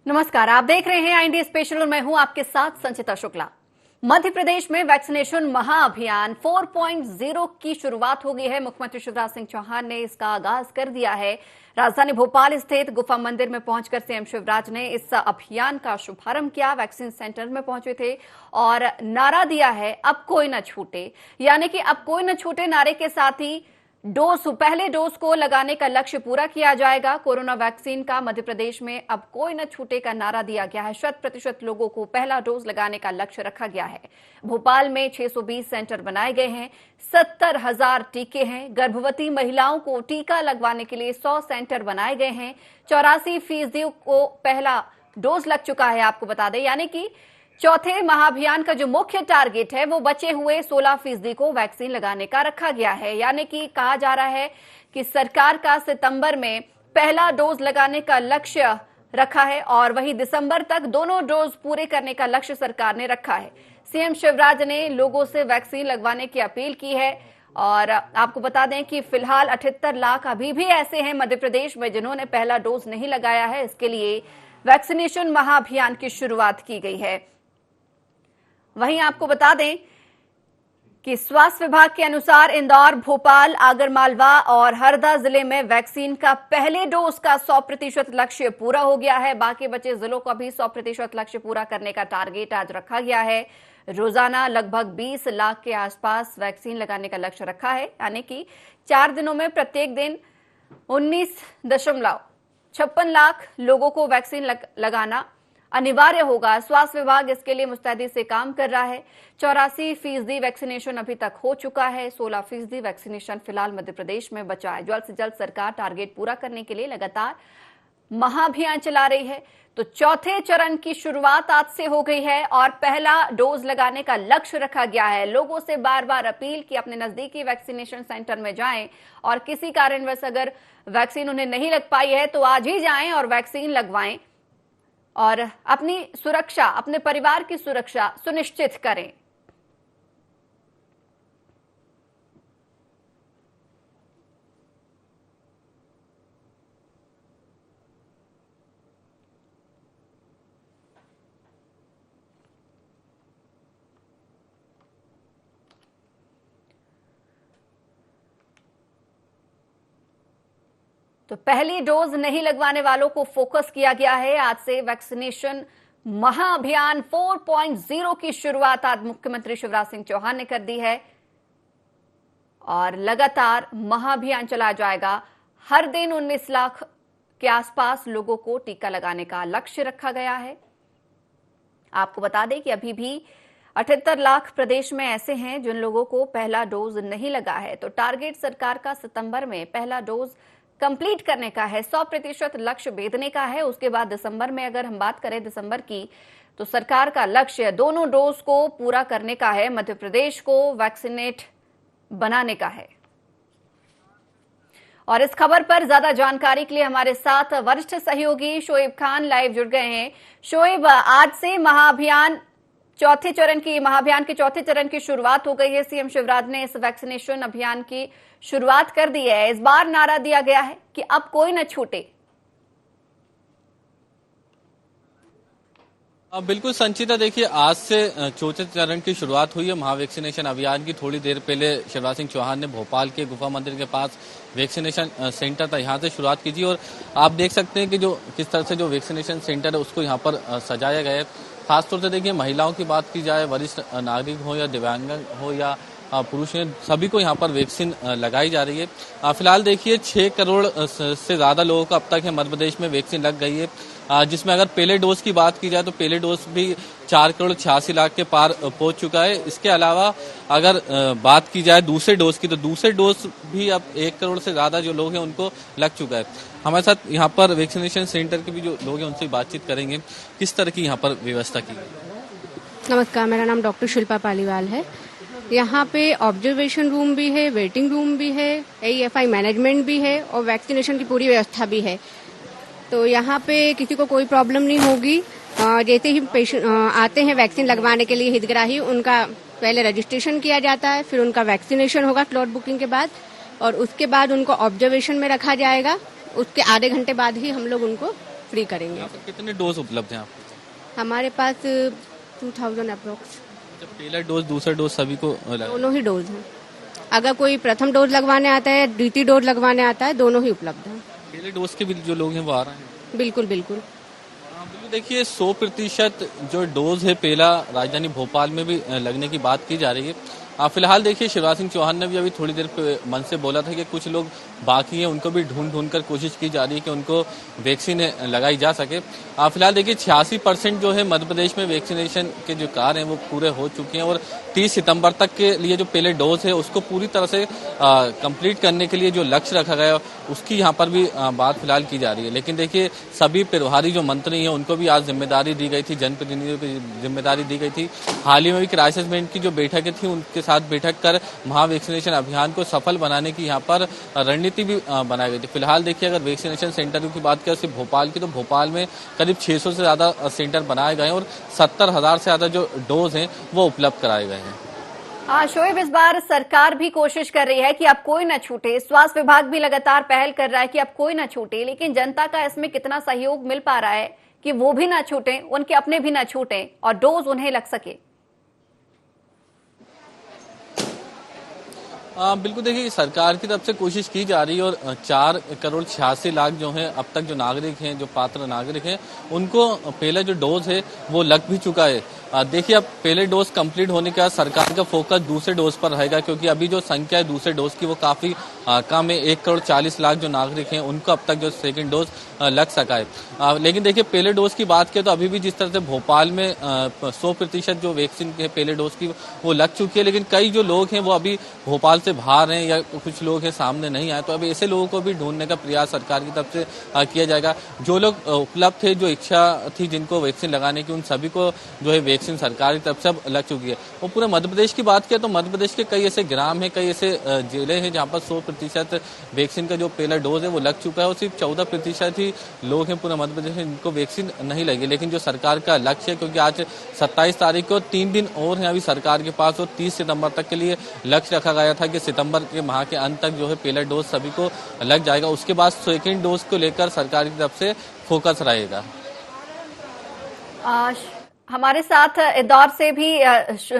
नमस्कार, आप देख रहे हैं आईएनडी स्पेशल और मैं हूं आपके साथ संचिता शुक्ला। मध्य प्रदेश में वैक्सीनेशन महाअभियान 4.0 की शुरुआत हो गई है। मुख्यमंत्री शिवराज सिंह चौहान ने इसका आगाज कर दिया है। राजधानी भोपाल स्थित गुफा मंदिर में पहुंचकर सीएम शिवराज ने इस अभियान का शुभारंभ किया। वैक्सीन सेंटर में पहुंचे थे और नारा दिया है, अब कोई न छूटे, यानी कि अब कोई न छूटे नारे के साथ ही पहले डोज को लगाने का लक्ष्य पूरा किया जाएगा। कोरोना वैक्सीन का मध्य प्रदेश में अब कोई न छूटे का नारा दिया गया है। 100% लोगों को पहला डोज लगाने का लक्ष्य रखा गया है। भोपाल में 620 सेंटर बनाए गए हैं। 70,000 टीके हैं। गर्भवती महिलाओं को टीका लगवाने के लिए 100 सेंटर बनाए गए हैं। 84% को पहला डोज लग चुका है, आपको बता दें, यानी कि चौथे महाअभियान का जो मुख्य टारगेट है वो बचे हुए 16% को वैक्सीन लगाने का रखा गया है। यानी कि कहा जा रहा है कि सरकार का सितंबर में पहला डोज लगाने का लक्ष्य रखा है और वही दिसंबर तक दोनों डोज पूरे करने का लक्ष्य सरकार ने रखा है। सीएम शिवराज ने लोगों से वैक्सीन लगवाने की अपील की है और आपको बता दें कि फिलहाल 78 लाख अभी भी ऐसे हैं मध्य प्रदेश में जिन्होंने पहला डोज नहीं लगाया है। इसके लिए वैक्सीनेशन महाअभियान की शुरुआत की गई है। वहीं आपको बता दें कि स्वास्थ्य विभाग के अनुसार इंदौर, भोपाल, आगरमालवा और हरदा जिले में वैक्सीन का पहले डोज का 100% लक्ष्य पूरा हो गया है। बाकी बचे जिलों का भी 100% लक्ष्य पूरा करने का टारगेट आज रखा गया है। रोजाना लगभग 20 लाख के आसपास वैक्सीन लगाने का लक्ष्य रखा है, यानी कि 4 दिनों में प्रत्येक दिन 19.56 लाख लोगों को वैक्सीन लगाना अनिवार्य होगा। स्वास्थ्य विभाग इसके लिए मुस्तैदी से काम कर रहा है। 84% वैक्सीनेशन अभी तक हो चुका है। 16% वैक्सीनेशन फिलहाल मध्य प्रदेश में बचा है। जल्द से जल्द सरकार टारगेट पूरा करने के लिए लगातार महाअभियान चला रही है। तो चौथे चरण की शुरुआत आज से हो गई है और पहला डोज लगाने का लक्ष्य रखा गया है। लोगों से बार बार अपील कि अपने नजदीकी वैक्सीनेशन सेंटर में जाएं और किसी कारणवश अगर वैक्सीन उन्हें नहीं लग पाई है तो आज ही जाएं और वैक्सीन लगवाएं और अपनी सुरक्षा, अपने परिवार की सुरक्षा सुनिश्चित करें। तो पहली डोज नहीं लगवाने वालों को फोकस किया गया है। आज से वैक्सीनेशन महाअभियान 4.0 की शुरुआत आज मुख्यमंत्री शिवराज सिंह चौहान ने कर दी है और लगातार महाअभियान चला जाएगा। हर दिन 19 लाख के आसपास लोगों को टीका लगाने का लक्ष्य रखा गया है। आपको बता दें कि अभी भी 78 लाख प्रदेश में ऐसे हैं जिन लोगों को पहला डोज नहीं लगा है। तो टारगेट सरकार का सितंबर में पहला डोज कंप्लीट करने का है, 100% लक्ष्य भेदने का है। उसके बाद दिसंबर में अगर हम बात करें दिसंबर की, तो सरकार का लक्ष्य दोनों डोज को पूरा करने का है, मध्य प्रदेश को वैक्सीनेट बनाने का है। और इस खबर पर ज्यादा जानकारी के लिए हमारे साथ वरिष्ठ सहयोगी शोएब खान लाइव जुड़ गए हैं। शोएब, आज से महाअभियान के चौथे चरण की शुरुआत हो गई है। सीएम शिवराज ने इस वैक्सीनेशन अभियान की शुरुआत कर दी है। इस बार नारा दिया गया है कि अब कोई न छूटे। बिल्कुल संचिता, देखिए आज से चौथे चरण की शुरुआत हुई है महावैक्सीनेशन अभियान की। थोड़ी देर पहले शिवराज सिंह चौहान ने भोपाल के गुफा मंदिर के पास वैक्सीनेशन सेंटर था, यहाँ से शुरुआत की थी और आप देख सकते हैं कि किस तरह से जो वैक्सीनेशन सेंटर है उसको यहाँ पर सजाया गया है। खासतौर से देखिए महिलाओं की बात की जाए, वरिष्ठ नागरिक हो या दिव्यांग हो या पुरुष हैं, सभी को यहाँ पर वैक्सीन लगाई जा रही है। फिलहाल देखिए 6 करोड़ से ज्यादा लोगों को अब तक है मध्य प्रदेश में वैक्सीन लग गई है, जिसमें अगर पहले डोज की बात की जाए तो पहले डोज भी 4 करोड़ 86 लाख के पार पहुंच चुका है। इसके अलावा अगर बात की जाए दूसरे डोज की, तो दूसरे डोज भी अब 1 करोड़ से ज्यादा जो लोग हैं उनको लग चुका है। हमारे साथ यहाँ पर वैक्सीनेशन सेंटर के भी जो लोग हैं उनसे बातचीत करेंगे, किस तरह की यहाँ पर व्यवस्था की गई। नमस्कार, मेरा नाम डॉक्टर शिल्पा पालीवाल है। यहाँ पे ऑब्जर्वेशन रूम भी है, वेटिंग रूम भी है, AEFI मैनेजमेंट भी है और वैक्सीनेशन की पूरी व्यवस्था भी है। तो यहाँ पे किसी को कोई प्रॉब्लम नहीं होगी। जैसे ही पेशेंट आते हैं वैक्सीन लगवाने के लिए हितग्राही, उनका पहले रजिस्ट्रेशन किया जाता है, फिर उनका वैक्सीनेशन होगा स्लॉट बुकिंग के बाद और उसके बाद उनको ऑब्जर्वेशन में रखा जाएगा। उसके आधे घंटे बाद ही हम लोग उनको फ्री करेंगे। यहाँ पर कितने डोज उपलब्ध हैं आपको? हमारे पास 2000 अप्रोक्स जब पहला डोज दूसरा डोज सभी को लगा? दोनों ही डोज हैं। अगर कोई प्रथम डोज लगवाने आता है, द्वितीय डोज लगवाने आता है, दोनों ही उपलब्ध हैं। पहले डोज के भी जो लोग हैं वो आ रहे हैं? बिल्कुल बिल्कुल। हाँ, बिल्कुल। देखिए 100% जो डोज है पहला राजधानी भोपाल में भी लगने की बात की जा रही है। फिलहाल देखिए शिवराज सिंह चौहान ने भी अभी थोड़ी देर मन से बोला था कि कुछ लोग बाकी हैं, उनको भी ढूंढ कर कोशिश की जा रही है कि उनको वैक्सीन लगाई जा सके। फिलहाल देखिए 86% जो है मध्य प्रदेश में वैक्सीनेशन के जो कार्य हैं वो पूरे हो चुके हैं और 30 सितंबर तक के लिए जो पहले डोज है उसको पूरी तरह से कंप्लीट करने के लिए जो लक्ष्य रखा गया उसकी यहाँ पर भी बात फिलहाल की जा रही है। लेकिन देखिए सभी प्रभारी जो मंत्री हैं उनको भी आज जिम्मेदारी दी गई थी, जनप्रतिनिधियों की जिम्मेदारी दी गई थी। हाल ही में भी क्राइसिस मैनेजमेंट की जो बैठकें थी उनके साथ बैठक कर महा वैक्सीनेशन अभियान को सफल बनाने की यहाँ पर रणनीति भी बनाई गई थी। फिलहाल देखिए अगर वैक्सीनेशन सेंटरों की बात करें सिर्फ भोपाल की, तो भोपाल में करीब 600 से ज्यादा सेंटर बनाए गए हैं और 70,000 से ज्यादा जो डोज हैं वो उपलब्ध कराए गए हैं। हाँ शोएब, इस बार सरकार भी कोशिश कर रही है कि अब कोई न छूटे, स्वास्थ्य विभाग भी लगातार पहल कर रहा है कि अब कोई न छूटे, लेकिन जनता का इसमें कितना सहयोग मिल पा रहा है कि वो भी ना छूटे, उनके अपने भी ना छूटे और डोज उन्हें लग सके? बिल्कुल। देखिए सरकार की तरफ से कोशिश की जा रही है और 4,86,00,000 जो हैं अब तक जो नागरिक हैं, जो पात्र नागरिक हैं, उनको पहला जो डोज है वो लग भी चुका है। देखिए अब पहले डोज कंप्लीट होने के बाद सरकार का फोकस दूसरे डोज पर रहेगा, क्योंकि अभी जो संख्या है दूसरे डोज की वो काफी कम है। 1,40,00,000 जो नागरिक हैं उनको अब तक जो सेकंड डोज लग सका है। लेकिन देखिए पहले डोज की बात करें तो अभी भी जिस तरह से भोपाल में 100% जो वैक्सीन है पहले डोज की वो लग चुकी है, लेकिन कई जो लोग हैं वो अभी भोपाल से बाहर हैं या कुछ लोग हैं सामने नहीं आए, तो अभी ऐसे लोगों को भी ढूंढने का प्रयास सरकार की तरफ से किया जाएगा। जो लोग उपलब्ध थे, जो इच्छा थी जिनको वैक्सीन लगाने की, उन सभी को जो है वैक्सीन सरकार की तरफ से अब लग चुकी है। और पूरे मध्य प्रदेश की बात करें तो मध्य प्रदेश के कई ऐसे ग्राम हैं, कई ऐसे जिले हैं जहाँ पर 100% वैक्सीन का जो पहला डोज है वो लग चुका है और सिर्फ 14% ही लोग हैं पूरे मध्य प्रदेश में जिनको वैक्सीन नहीं लगी। लेकिन जो सरकार का लक्ष्य है, क्योंकि आज 27 तारीख को 3 दिन और हैं अभी सरकार के पास, और 30 सितंबर तक के लिए लक्ष्य रखा गया था कि सितंबर के माह के अंत तक जो है पहला डोज सभी को लग जाएगा। उसके बाद सेकेंड डोज को लेकर सरकार की तरफ से फोकस रहेगा। हमारे साथ इंदौर से भी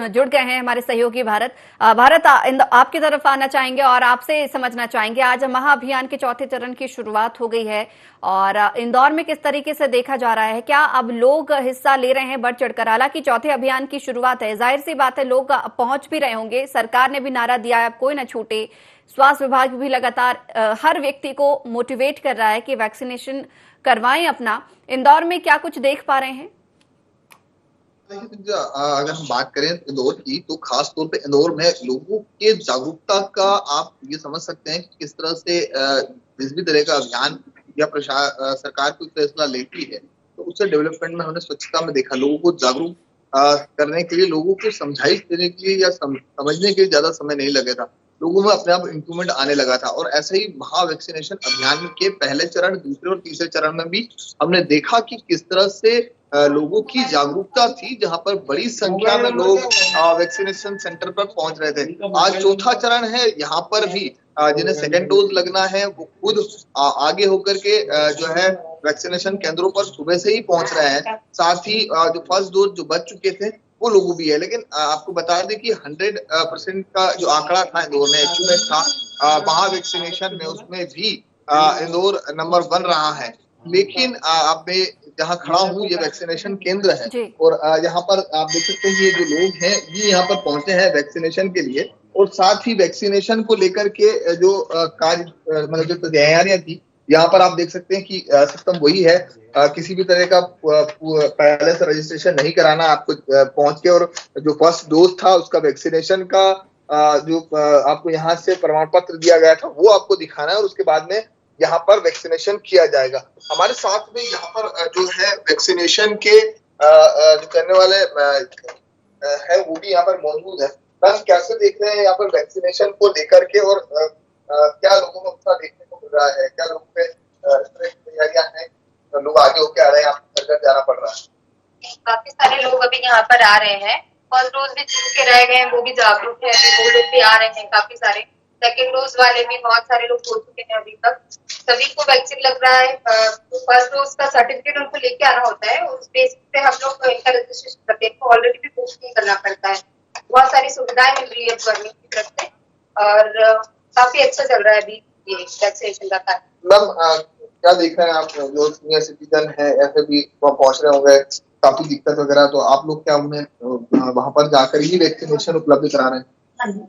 जुड़ गए हैं हमारे सहयोगी भारत। आपकी तरफ आना चाहेंगे और आपसे समझना चाहेंगे, आज महाअभियान के चौथे चरण की शुरुआत हो गई है और इंदौर में किस तरीके से देखा जा रहा है? क्या अब लोग हिस्सा ले रहे हैं बढ़ चढ़कर? हालांकि चौथे अभियान की शुरुआत है, जाहिर सी बात है लोग पहुंच भी रहे होंगे। सरकार ने भी नारा दिया है अब कोई न छूटे, स्वास्थ्य विभाग भी लगातार हर व्यक्ति को मोटिवेट कर रहा है कि वैक्सीनेशन करवाएं अपना। इंदौर में क्या कुछ देख पा रहे हैं? अगर हम बात करें इंदौर की, तो खास तौर पे इंदौर में लोगों के जागरूकता का आप ये समझ सकते हैं कि किस तरह से जिस भी तरह का अभियान या सरकार कोई फैसला लेती है तो उससे डेवलपमेंट में हमने स्वच्छता में देखा, लोगों को जागरूक करने के लिए, लोगों को समझाइश देने के लिए या समझने के लिए ज्यादा समय नहीं लगा था, लोगों में अपने आप इम्प्रूवमेंट आने लगा था। और ऐसे ही महा वैक्सीनेशन अभियान के पहले चरण, दूसरे और तीसरे चरण में भी हमने देखा कि किस तरह से लोगों की जागरूकता थी, जहां पर बड़ी संख्या में लोग वैक्सीनेशन सेंटर पर पहुंच रहे थे। आज चौथा चरण है, यहाँ पर भी जिन्हें सेकेंड डोज लगना है वो खुद आगे होकर के जो है वैक्सीनेशन केंद्रों पर सुबह से ही पहुंच रहे हैं। साथ ही जो फर्स्ट डोज जो बच चुके थे वो लोगों भी है। लेकिन आपको बता दें कि 100% का जो आंकड़ा था इंदौर में एचयूएस था महा वैक्सीनेशन में, उसमें भी इंदौर नंबर 1 रहा है। लेकिन अब मैं जहाँ खड़ा हूँ ये वैक्सीनेशन केंद्र है और यहाँ पर आप देख सकते हैं ये जो लोग हैं ये यहाँ पर पहुंचे हैं वैक्सीनेशन के लिए, और साथ ही वैक्सीनेशन को लेकर के जो कार्य मतलब जो तैयारियां थी, यहाँ पर आप देख सकते हैं कि सिस्टम वही है। किसी भी तरह का पहले से रजिस्ट्रेशन नहीं कराना, आपको पहुंच के और जो फर्स्ट डोज था उसका वैक्सीनेशन का जो आपको यहाँ से प्रमाण पत्र दिया गया था वो आपको दिखाना है और उसके बाद में यहाँ पर वैक्सीनेशन किया जाएगा। हमारे साथ में यहाँ पर जो है वैक्सीनेशन के जो करने वाले है वो भी यहाँ पर मौजूद है। मैम कैसे देख रहे हैं यहाँ पर वैक्सीनेशन को लेकर के, और क्या लोगों को उत्साह देखने को मिल रहा है? क्या लोगों पे तैयारियां हैं, लोग आगे होके आ रहे हैं, आपको घर जाना पड़ रहा है? काफी सारे लोग अभी यहाँ पर आ रहे हैं, फर्स्ट डोज भी जिनके रह गए हैं वो भी जागरूक है, अभी वो लोग भी आ रहे हैं काफी सारे। सेकेंड डोज वाले भी बहुत सारे लोग हो चुके हैं अभी तक। सभी को वैक्सीन लग रहा है। फर्स्ट डोज का सर्टिफिकेट उनको लेके आना होता है, उस बेस पे हम लोग इनका रजिस्ट्रेशन करते हैं। ऑलरेडी भी बुक नहीं करना पड़ता है। बहुत सारी सुविधाएं मिल रही है गवर्नमेंट की तरफ से और काफी अच्छा चल रहा है अभी ये वैक्सीनेशन का कार्य। मैम क्या देख रहे हैं आप, जो सीनियर सिटीजन है ऐसे भी वहाँ पहुंच रहे होंगे, काफी दिक्कत वगैरह, तो आप लोग क्या उन्हें वहां पर जाकर ही वैक्सीनेशन उपलब्ध करा रहे हैं?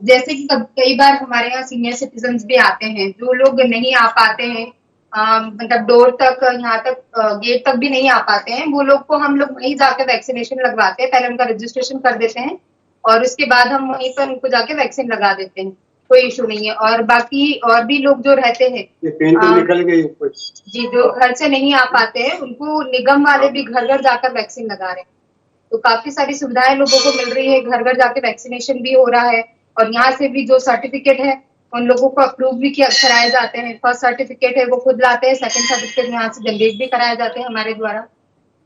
जैसे कि कई बार हमारे यहाँ सीनियर सिटीजन भी आते हैं, जो लोग नहीं आ पाते हैं, मतलब डोर तक, यहाँ तक गेट तक भी नहीं आ पाते हैं, वो लोग को हम लोग वहीं जाके वैक्सीनेशन लगवाते हैं। पहले उनका रजिस्ट्रेशन कर देते हैं और उसके बाद हम वहीं पर उनको जाके वैक्सीन लगा देते हैं। कोई इशू नहीं है। और बाकी और भी लोग जो रहते हैं, निकल गई जी, जो घर से नहीं आ पाते हैं, उनको निगम वाले भी घर घर जाकर वैक्सीन लगा रहे हैं। तो काफी सारी सुविधाएं लोगों को मिल रही है। घर घर जाके वैक्सीनेशन भी हो रहा है और यहाँ से भी जो सर्टिफिकेट है उन लोगों को अप्रूव भी कराए जाते हैं। फर्स्ट सर्टिफिकेट है वो खुद लाते हैं, सेकंड सर्टिफिकेट यहाँ से जनरेट भी कराए जाते हैं हमारे द्वारा।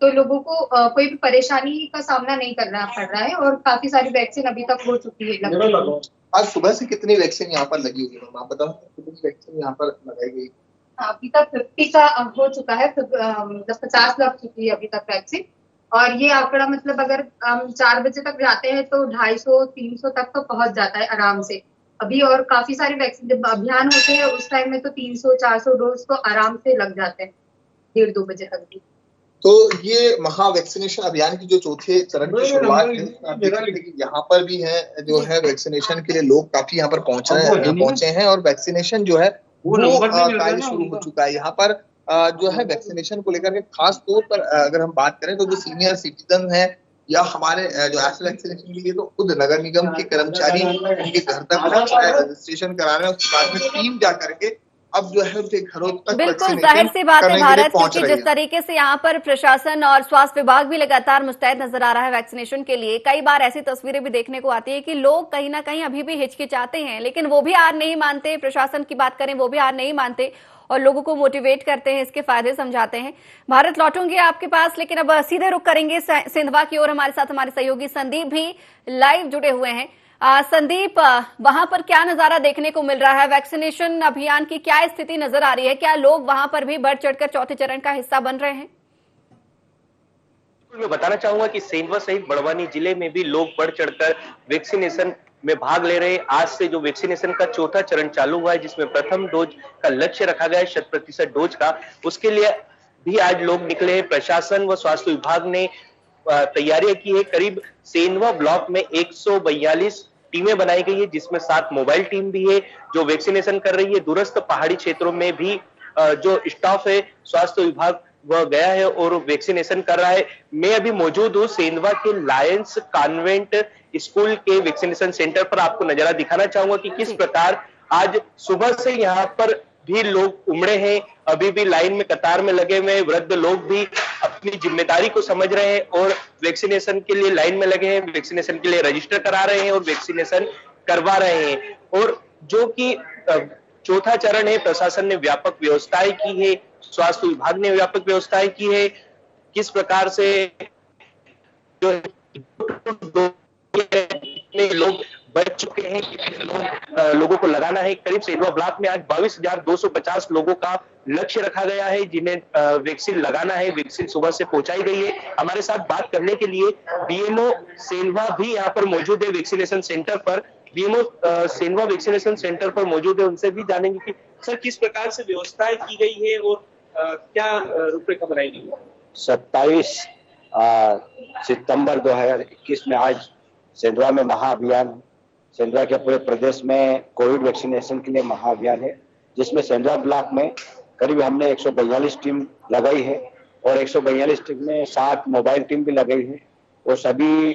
तो लोगों को कोई भी परेशानी का सामना नहीं करना पड़ रहा है और काफी सारी वैक्सीन अभी तक हो चुकी है लगभग। आज सुबह से कितनी वैक्सीन यहाँ पर लगी हुई है, आप बताओ कितनी वैक्सीन यहाँ पर लगाई गई? अभी तक 50 का हो चुका है, 50 लग चुकी है अभी तक वैक्सीन। और ये आंकड़ा मतलब अगर हम 4 बजे तक जाते हैं तो 250-300 तक तो पहुंच जाता है आराम से अभी। और काफी सारी वैक्सीन जब अभियान होते हैं उस टाइम में तो 300-400 डोज तो आराम से लग जाते हैं 1:30-2 बजे तक भी। तो ये महा वैक्सीनेशन अभियान की जो चौथे चरण की शुरुआत है, आप देख रहे हैं कि यहाँ पर भी है जो है वैक्सीनेशन के लिए लोग काफी यहाँ पर पहुंचे हैं और वैक्सीनेशन जो है वो कार्य शुरू हो चुका है। यहाँ पर जो है वैक्सीनेशन को लेकर के खास तौर पर अगर हम बात करें तो जो सीनियर सिटीजन है या हमारे जो ऐसे वैक्सीनेशन के लिए तो खुद नगर निगम के कर्मचारी उनके घर तक पहुंच रहे हैं, रजिस्ट्रेशन करा रहे हैं, उसके बाद में टीम जा करके अब जो है उनके घरों तक बिल्कुल जाहिर सी बात है भारत, क्योंकि जिस तरीके से यहाँ पर प्रशासन और स्वास्थ्य विभाग भी लगातार मुस्तैद नजर आ रहा है वैक्सीनेशन के लिए। कई बार ऐसी तस्वीरें भी देखने को आती है कि लोग कहीं ना कहीं अभी भी हिचकिचाते हैं, लेकिन वो भी हार नहीं मानते। प्रशासन की बात करें वो भी हार नहीं मानते और लोगों को मोटिवेट करते हैं, इसके फायदे समझाते हैं। भारत लौटूंगी आपके पास, लेकिन अब सीधे रुख करेंगे सिंधवा की ओर। हमारे साथ हमारे सहयोगी संदीप भी लाइव जुड़े हुए हैं। संदीप, वहां पर क्या नजारा देखने को मिल रहा है? वैक्सीनेशन अभियान की क्या स्थिति नजर आ रही है? क्या लोग वहां पर भी बढ़ चढ़कर चौथे चरण का हिस्सा बन रहे हैं? मैं बताना चाहूंगा कि सेंधवा सहित बड़वानी जिले में भी लोग बढ़ चढ़कर वैक्सीनेशन में भाग ले रहे हैं। आज से जो वैक्सीनेशन का चौथा चरण चालू हुआ है, जिसमें प्रथम डोज का लक्ष्य रखा गया है 100% डोज का, उसके लिए भी आज लोग निकले हैं। प्रशासन व स्वास्थ्य विभाग ने तैयारियां की है। करीब सेंधवा ब्लॉक में 142 टीमें बनाई गई है, जिसमें 7 मोबाइल टीम भी है जो वैक्सीनेशन कर रही है। दूरस्थ पहाड़ी क्षेत्रों में भी जो स्टाफ है स्वास्थ्य विभाग वह गया है और वैक्सीनेशन कर रहा है। मैं अभी मौजूद हूँ सेंधवा के लायंस कॉन्वेंट स्कूल के वैक्सीनेशन सेंटर पर। आपको नजारा दिखाना चाहूंगा कि किस प्रकार आज सुबह से यहाँ पर भी लोग उमड़े हैं। अभी भी लाइन में कतार में लगे हुए वृद्ध लोग भी अपनी जिम्मेदारी को समझ रहे हैं और वैक्सीनेशन के लिए लाइन में लगे हैं, वैक्सीनेशन के लिए रजिस्टर करा रहे हैं और वैक्सीनेशन करवा रहे हैं। और जो कि चौथा चरण है, प्रशासन ने व्यापक व्यवस्थाएं की है, स्वास्थ्य विभाग ने व्यापक व्यवस्थाएं की है। किस प्रकार से जो लोग बच चुके हैं, लोगों को लगाना है। करीब सेंधवा ब्लॉक में आज 22,250 लोगों का लक्ष्य रखा गया है जिन्हें वैक्सीन लगाना है। वैक्सीन सुबह से पहुंचाई गई है। हमारे साथ बात करने के लिए बीएमओ सेंधवा भी यहाँ पर मौजूद है वैक्सीनेशन सेंटर पर। बीएमओ सेंधवा वैक्सीनेशन सेंटर पर मौजूद है, उनसे भी जानेंगे कि सर किस प्रकार से व्यवस्थाएं की गई है और क्या रूपरेखा बनाई गई है। 27 सितंबर 2021 में आज सेंधवा में महाअभियान, सेंधवा के पूरे प्रदेश में कोविड वैक्सीनेशन के लिए महाअभियान है, जिसमें सेंधवा ब्लॉक में करीब हमने 142 टीम लगाई है और 142 टीम में 7 मोबाइल टीम भी लगाई है। और सभी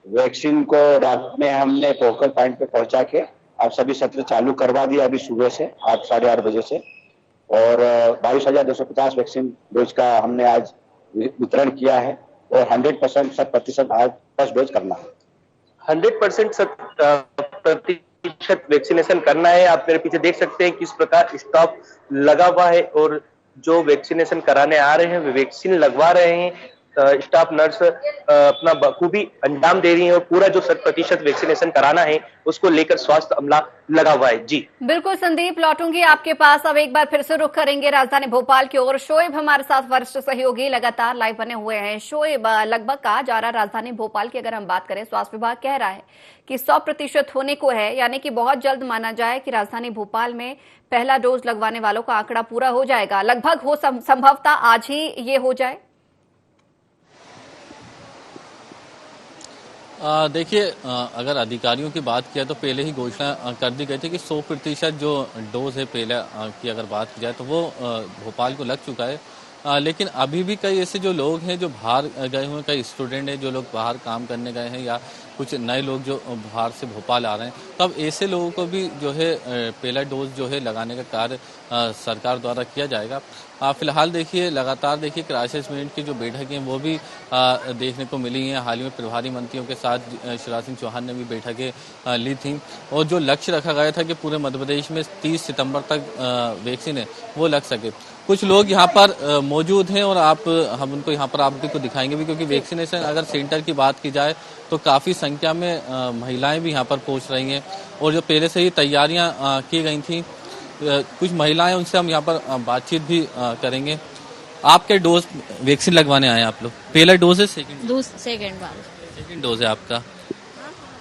वैक्सीन को रात में हमने फोकल पॉइंट पे पहुंचा के अब सभी सत्र चालू करवा दिया अभी सुबह से 8 साढ़े 8 बजे से। और 22,250 वैक्सीन डोज का हमने आज वितरण किया है और 100% 100% आज फर्स्ट डोज करना है। 100% वैक्सीनेशन करना है। आप मेरे पीछे देख सकते हैं किस प्रकार स्टाफ लगा हुआ है और जो वैक्सीनेशन कराने आ रहे हैं वे वैक्सीन लगवा रहे हैं। स्टाफ नर्स अपना बखूबी अंजाम दे रही है और पूरा जो 100% वैक्सीनेशन कराना है उसको लेकर स्वास्थ्य अमला लगा हुआ है। जी बिल्कुल संदीप, लौटूंगी आपके पास। अब एक बार फिर से रुख करेंगे राजधानी भोपाल की ओर। शोएब हमारे साथ वरिष्ठ सहयोगी लगातार लाइव बने हुए हैं। शोएब, लगभग कहा जा रहा राजधानी भोपाल की अगर हम बात करें, स्वास्थ्य विभाग कह रहा है कि 100% होने को है, यानी कि बहुत जल्द माना जाए कि राजधानी भोपाल में पहला डोज लगवाने वालों का आंकड़ा पूरा हो जाएगा। लगभग हो संभवतः आज ही ये हो जाए। देखिए, अगर अधिकारियों की बात किया तो पहले ही घोषणा कर दी गई थी कि 100% जो डोज है पहले की अगर बात की जाए तो वो भोपाल को लग चुका है। लेकिन अभी भी कई ऐसे जो लोग हैं जो बाहर गए हुए हैं, कई स्टूडेंट हैं जो लोग बाहर काम करने गए हैं, या कुछ नए लोग जो बाहर से भोपाल आ रहे हैं, तो अब ऐसे लोगों को भी जो है पहला डोज जो है लगाने का कार्य सरकार द्वारा किया जाएगा। फिलहाल देखिए, लगातार देखिए क्राइसिस मैनेजमेंट की जो बैठकें हैं वो भी देखने को मिली हैं। हाल ही में प्रभारी मंत्रियों के साथ शिवराज सिंह चौहान ने भी बैठकें ली थी, और जो लक्ष्य रखा गया था कि पूरे मध्य प्रदेश में 30 सितंबर तक वैक्सीन है वो लग सके। कुछ लोग यहाँ पर मौजूद हैं और हम उनको यहाँ पर आपको दिखाएंगे भी, क्योंकि वैक्सीनेशन अगर सेंटर की बात की जाए तो काफ़ी संख्या में महिलाएं भी यहाँ पर पहुँच रही हैं, और जो पहले से ही तैयारियाँ की गई थी, कुछ महिलाएं, उनसे हम यहाँ पर बातचीत भी करेंगे। आपके डोज वैक्सीन लगवाने आए हैं आप लोग? पहला डोज है सेकंड? सेकंड वाला। सेकंड डोज है आपका?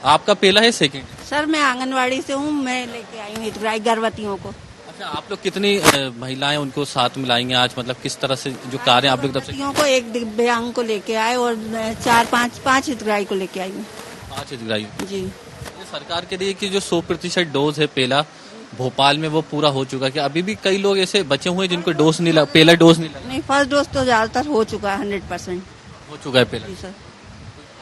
आपका पहला है सेकंड? सर मैं आंगनवाड़ी से हूँ, मैं लेके आई हूँ हितग्राही गर्भवतियों को। अच्छा, आप लोग कितनी महिलाएं उनको साथ मिलाएंगे आज? मतलब किस तरह से जो कार्य आप लोग तरफ से? को एक दिव्यांग को लेके आए और 4-5 हितग्राही को लेके आई हूँ। 5 हितग्राही जी। ये सरकार के लिए कि जो 100% डोज है पहला भोपाल में वो पूरा हो चुका है, कि अभी भी कई लोग ऐसे बचे हुए हैं जिनको डोज नहीं लगा, पहला डोज नहीं लगा? नहीं, फर्स्ट डोज तो ज्यादातर हो चुका है, 100% हो चुका है पहला। जी सर।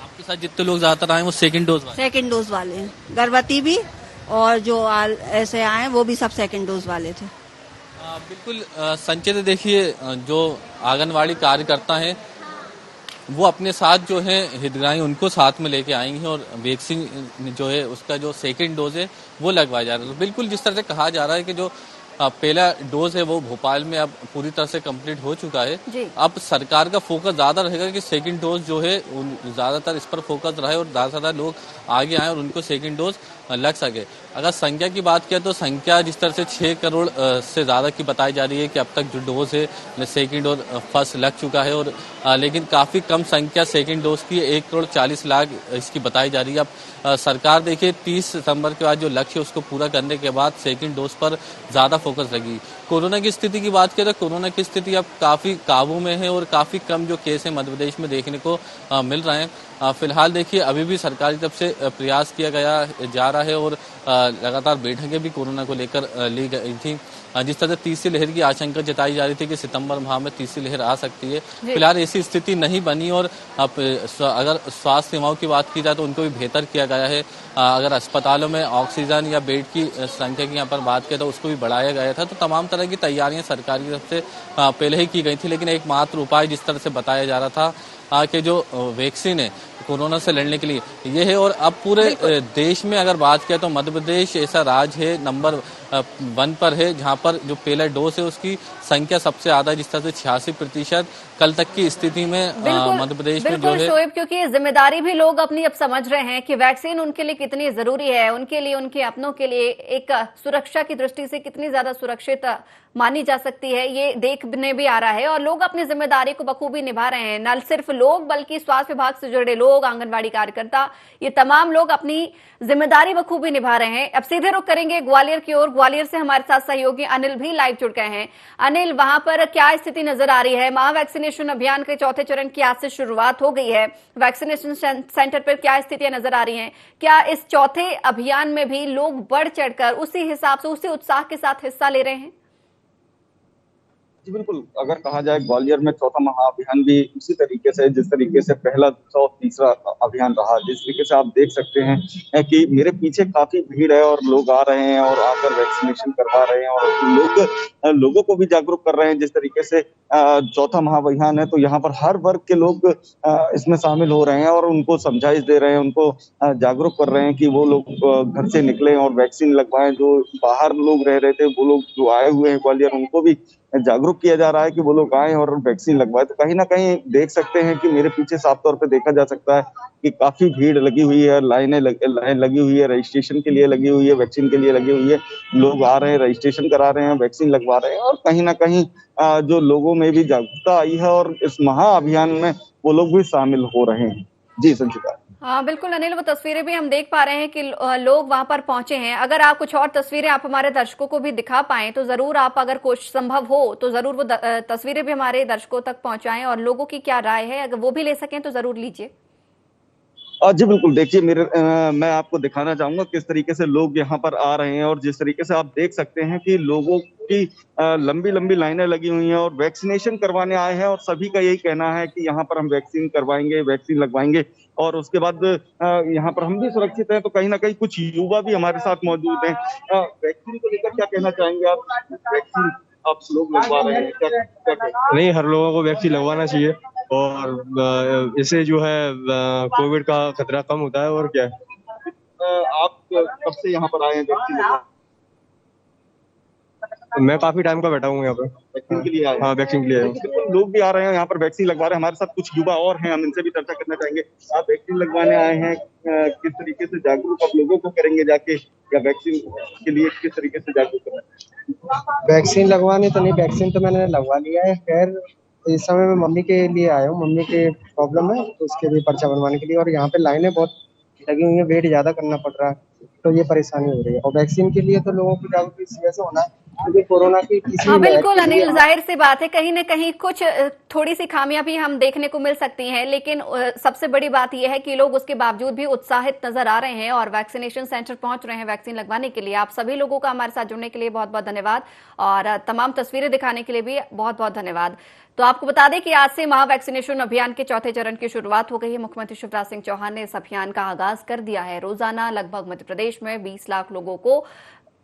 आपके साथ जितने लोग ज्यादातर आए वो सेकंड डोज वाले? सेकंड डोज वाले हैं, गर्भवती भी, और जो ऐसे आए वो भी सब सेकंड डोज वाले थे। बिल्कुल संचित, देखिए जो आंगनवाड़ी कार्यकर्ता हैं वो अपने साथ जो है हितग्राही उनको साथ में लेके आएंगे, और वैक्सीन जो है उसका जो सेकंड डोज है वो लगवाया जा रहा है। तो बिल्कुल जिस तरह से कहा जा रहा है कि जो पहला डोज है वो भोपाल में अब पूरी तरह से कंप्लीट हो चुका है। अब सरकार का फोकस ज्यादा रहेगा कि सेकंड डोज जो है ज्यादातर इस पर फोकस रहे और ज्यादा से ज्यादा लोग आगे आए और उनको सेकंड डोज लग सके। अगर संख्या की बात किया तो संख्या जिस तरह से 6 करोड़ से ज्यादा की बताई जा रही है कि अब तक जो डोज है सेकंड और फर्स्ट लग चुका है, और लेकिन काफी कम संख्या सेकंड डोज की 1,40,00,000 इसकी बताई जा रही है। अब सरकार देखिए 30 सितंबर के बाद जो लक्ष्य उसको पूरा करने के बाद सेकंड डोज पर ज्यादा फोकस लगी। कोरोना की स्थिति की बात करें तो कोरोना की स्थिति अब काफी काबू में है और काफी कम जो केस है मध्य प्रदेश में देखने को मिल रहे हैं। फिलहाल देखिए अभी भी सरकार की तरफ से प्रयास किया जा रहा है और लगातार बैठकें भी कोरोना को लेकर ली गई थी। जिस तरह से तीसरी लहर की आशंका जताई जा रही थी कि सितंबर माह में तीसरी लहर आ सकती है, फिलहाल ऐसी स्थिति नहीं बनी। और अगर स्वास्थ्य सेवाओं की बात की जाए तो उनको भी बेहतर किया गया है। अगर अस्पतालों में ऑक्सीजन या बेड की संख्या की यहाँ पर बात करें तो उसको भी बढ़ाया गया था। तो तमाम तरह की तैयारियां सरकार की तरफ से पहले ही की गई थी, लेकिन एकमात्र उपाय जिस तरह से बताया जा रहा था कि जो वैक्सीन है कोरोना से लड़ने के लिए ये है। और अब पूरे देश में अगर बात किया तो मध्य प्रदेश ऐसा राज्य है नंबर 1 पर है जहां पर जो पहला डोज है उसकी संख्या सबसे ज्यादा है। जिस तरह से 86% कल तक की स्थिति में मध्य प्रदेश में जो है। शोएब, क्योंकि जिम्मेदारी भी लोग अपनी अब समझ रहे हैं कि वैक्सीन उनके लिए कितनी जरूरी है, उनके लिए, उनके अपनों के लिए एक सुरक्षा की दृष्टि से कितनी ज्यादा सुरक्षित मानी जा सकती है, ये देखने भी आ रहा है। और लोग अपनी जिम्मेदारी को बखूबी निभा रहे हैं। न सिर्फ लोग बल्कि स्वास्थ्य विभाग से जुड़े लोग, आंगनबाड़ी कार्यकर्ता, ये तमाम लोग अपनी जिम्मेदारी बखूबी निभा रहे हैं। अब सीधे रुख करेंगे ग्वालियर की ओर। ग्वालियर से हमारे साथ सहयोगी अनिल भी लाइव जुड़ गए हैं। अनिल, वहां पर क्या स्थिति नजर आ रही है? महा वैक्सीनेशन अभियान के चौथे चरण की आज से शुरुआत हो गई है। वैक्सीनेशन सेंटर पर क्या स्थितियां नजर आ रही हैं? क्या इस चौथे अभियान में भी लोग बढ़ चढ़कर उसी हिसाब से, उसी उत्साह के साथ हिस्सा ले रहे हैं? जी बिल्कुल, अगर कहा जाए ग्वालियर में चौथा महाअभियान भी उसी तरीके से जिस तरीके से पहला, दूसरा और तीसरा अभियान रहा, जिस तरीके से आप देख सकते हैं कि मेरे पीछे काफी भीड़ है और लोग आ रहे हैं और आकर वैक्सीनेशन करवा रहे हैं और लोगों को भी जागरूक कर रहे हैं। जिस तरीके से चौथा महाअभियान है तो यहाँ पर हर वर्ग के लोग इसमें शामिल हो रहे हैं और उनको समझाइश दे रहे हैं, उनको जागरूक कर रहे हैं कि वो लोग घर से निकले और वैक्सीन लगवाएं। जो बाहर लोग रह रहे थे वो लोग जो आए हुए हैं ग्वालियर, उनको भी जागरूक किया जा रहा है कि वो लोग आए और वैक्सीन लगवाए। तो कहीं ना कहीं देख सकते हैं कि मेरे पीछे साफ तौर पे देखा जा सकता है कि काफी भीड़ लगी हुई है, लाइन लगी हुई है, रजिस्ट्रेशन के लिए लगी हुई है, वैक्सीन के लिए लगी हुई है। लोग आ रहे हैं, रजिस्ट्रेशन करा रहे हैं, वैक्सीन लगवा रहे हैं और कहीं ना कहीं जो लोगों में भी जागरूकता आई है और इस महाअभियान में वो लोग भी शामिल हो रहे हैं। जी संचिता। हाँ बिल्कुल अनिल, वो तस्वीरें भी हम देख पा रहे हैं कि लोग वहां पर पहुंचे हैं। अगर आप कुछ और तस्वीरें आप हमारे दर्शकों को भी दिखा पाएं तो जरूर, आप अगर कुछ संभव हो तो जरूर वो तस्वीरें भी हमारे दर्शकों तक पहुंचाएं और लोगों की क्या राय है अगर वो भी ले सकें तो जरूर लीजिए। जी बिल्कुल, देखिए मैं आपको दिखाना चाहूंगा किस तरीके से लोग यहाँ पर आ रहे हैं और जिस तरीके से आप देख सकते हैं कि लोगों की लंबी लंबी लाइनें लगी हुई हैं और वैक्सीनेशन करवाने आए हैं और सभी का यही कहना है कि यहाँ पर हम वैक्सीन करवाएंगे, वैक्सीन लगवाएंगे और उसके बाद यहाँ पर हम भी सुरक्षित हैं। तो कहीं ना कहीं कुछ युवा भी हमारे साथ मौजूद हैं। वैक्सीन को लेकर क्या कहना चाहेंगे आप? वैक्सीन आप लोग लगवा रहे हैं, क्या नहीं, हर लोगों को वैक्सीन लगवाना चाहिए और इससे जो है कोविड का खतरा कम होता है। और क्या आप कब से यहाँ पर आए हैं वैक्सीन लगवाने? मैं काफी टाइम का बैठा हूँ यहाँ पे। वैक्सीन के लिए आए? हाँ, वैक्सीन के लिए आए। लोग भी आ रहे हैं यहाँ पर वैक्सीन लगवा रहे हैं। हमारे साथ कुछ युवा और हैं, हम इनसे भी चर्चा करना चाहेंगे। आप वैक्सीन लगवाने आए हैं, किस तरीके से जागरूक आप लोगों को करेंगे जाके, या वैक्सीन के लिए किस तरीके से जागरूक करना? वैक्सीन लगवाने तो नहीं, वैक्सीन तो मैंने लगवा लिया है। खैर इस समय मैं मम्मी के लिए आया हूँ, मम्मी के प्रॉब्लम है तो उसके लिए पर्चा बनवाने के लिए। और यहाँ पे लाइनें बहुत लगी हुई है, वेट ज्यादा करना पड़ रहा है, तो ये परेशानी हो रही है। और वैक्सीन के लिए तो लोगों को जागरूक इस वजह से होना है क्योंकि कोरोना की किसी हाँ बिल्कुल अनिल, जाहिर सी बात है कहीं न कहीं कुछ थोड़ी सी खामियां भी हम देखने को मिल सकती हैं, लेकिन सबसे बड़ी बात यह है कि लोग उसके बावजूद भी उत्साहित नजर आ रहे हैं और वैक्सीनेशन सेंटर पहुंच रहे हैं वैक्सीन लगवाने के लिए। आप सभी लोगों का हमारे साथ जुड़ने के लिए बहुत बहुत धन्यवाद और तमाम तस्वीरें दिखाने के लिए भी बहुत बहुत धन्यवाद। तो आपको बता दें कि आज से महा वैक्सीनेशन अभियान के चौथे चरण की शुरुआत हो गई है। मुख्यमंत्री शिवराज सिंह चौहान ने इस अभियान का आगाज कर दिया है। रोजाना लगभग मध्य प्रदेश में 20 लाख लोगों को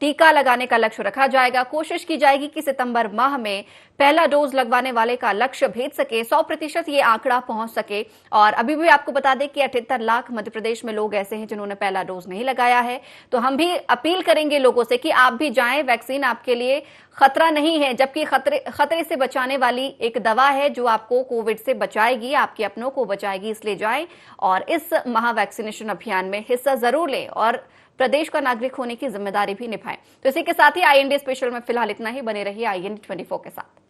टीका लगाने का लक्ष्य रखा जाएगा। कोशिश की जाएगी कि सितंबर माह में पहला डोज लगवाने वाले का लक्ष्य भेज सके, 100% ये आंकड़ा पहुंच सके। और अभी भी आपको बता दें कि 78 लाख मध्य प्रदेश में लोग ऐसे हैं जिन्होंने पहला डोज नहीं लगाया है। तो हम भी अपील करेंगे लोगों से कि आप भी जाएं, वैक्सीन आपके लिए खतरा नहीं है, जबकि खतरे से बचाने वाली एक दवा है जो आपको कोविड से बचाएगी, आपके अपनों को बचाएगी। इसलिए जाएं और इस महा वैक्सीनेशन अभियान में हिस्सा जरूर लें और प्रदेश का नागरिक होने की जिम्मेदारी भी निभाएं। तो इसी के साथ ही IND स्पेशल में फिलहाल इतना ही। बने रहिए IND 24 के साथ।